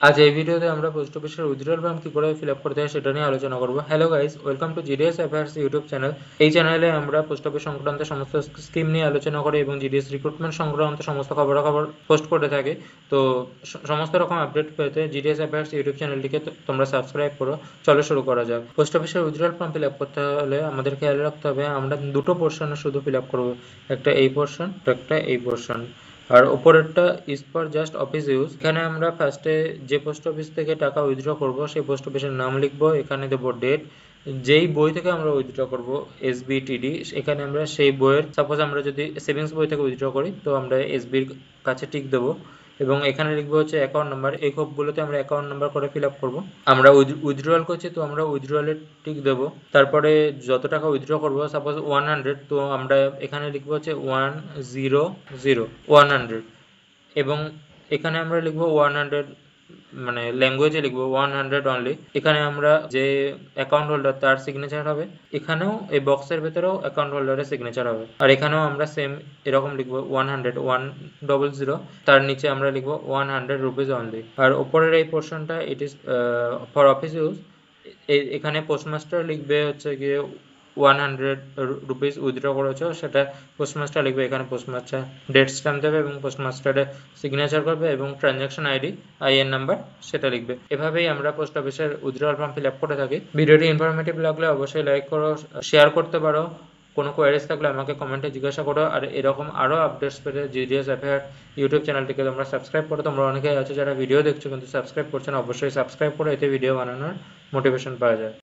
আজ এই ভিডিওতে আমরা পোস্ট অফিসের উইথড্রয়াল ফর্ম কি করে ফিল আপ করতে হয় সেটা নিয়ে আলোচনা করব। Hello guys, welcome to GDS affairs YouTube channel. এই চ্যানেলে আমরা পোস্ট অফিস সংক্রান্ত সমস্ত স্কিম নিয়ে আলোচনা করি এবং জিডিএস রিক্রুটমেন্ট সংক্রান্ত সমস্ত খবরাখবর পোস্ট করে থাকি। তো সমস্ত রকম আপডেট পেতে জিডিএস অ্যাফেয়ার্স ইউটিউব চ্যানেলটিকে তোমরা সাবস্ক্রাইব করো। চলো শুরু করা যাক। পোস্ট অফিসের উইথড্রয়াল ফর্ম ফিল আপ করতে হলে আমাদের খেয়াল রাখতে হবে আমরা দুটো পোর্শনে শুধু ফিল আপ করবো, একটা এই পোর্শন, একটা এই পোর্শন। আর ওপরেরটা is for just office use. এখানে আমরা ফার্স্টে যে পোস্ট অফিস থেকে টাকা উইথড্র করব সেই পোস্ট অফিসের নাম লিখবো, এখানে দেবো ডেট, যেই বই থেকে আমরা উইথড্র করব এসবিটিডি, এখানে আমরা সেই বইয়ের, সাপোজ আমরা যদি সেভিংস বই থেকে উইথড্র করি তো আমরা এসবির কাছে টিক দেবো এবং এখানে লিখবো হচ্ছে অ্যাকাউন্ট নাম্বার। এই খোপগুলোতে আমরা অ্যাকাউন্ট নাম্বার করে ফিল আপ করবো। আমরা উইথড্রয়াল করছি তো আমরা উইথড্রয়ালের টিক দেবো। তারপরে যত টাকা উইথড্র করবো, সাপোজ 100, তো আমরা এখানে লিখবো হচ্ছে 100 এবং এখানে আমরা লিখবো 100, মানে ল্যাঙ্গুয়েজে লিখবো 100 অনলি। এখানে আমরা যে অ্যাকাউন্ট হোল্ডার তার সিগনেচার হবে, এখানেও এই বক্সের ভেতরেও অ্যাকাউন্ট হোল্ডারের সিগনেচার হবে। আর এখানেও আমরা সেম এরকম লিখবো 100 তার নিচে আমরা লিখবো 100 রুপিস অনলি। আর ওপরের এই পোর্শনটা it is for office use. এখানে পোস্টমাস্টার লিখবে হচ্ছে গিয়ে 100 রুপিস উইথড্র করেছো, সেটা পোস্টমাস্টার লিখবে। এখানে পোস্টমাস্টার ডেট স্ট্যাম্প দেবে এবং পোস্টমাস্টারের সিগনেচার করবে এবং ট্রানজ্যাকশন আইডি, আইএন নাম্বার সেটা লিখবে। এভাবেই আমরা পোস্ট অফিসের উইথড্রয়াল ফর্ম ফিল আপ করে থাকি। ভিডিওটি ইনফরমেটিভ লাগলে অবশ্যই লাইক করো, শেয়ার করতে পারো। কোনো কোয়ারিজ থাকলে আমাকে কমেন্টে জিজ্ঞাসা করো। আর এরকম আরও আপডেটস পেতে জিডিএস অ্যাফেয়ার ইউটিউব চ্যানেলটিকে তোমরা সাবস্ক্রাইব করো। তোমরা অনেকেই আছো যারা ভিডিও দেখছো কিন্তু সাবস্ক্রাইব করছো না, অবশ্যই সাবস্ক্রাইব করো, এতে ভিডিও বানানোর মোটিভেশন পাওয়া যায়।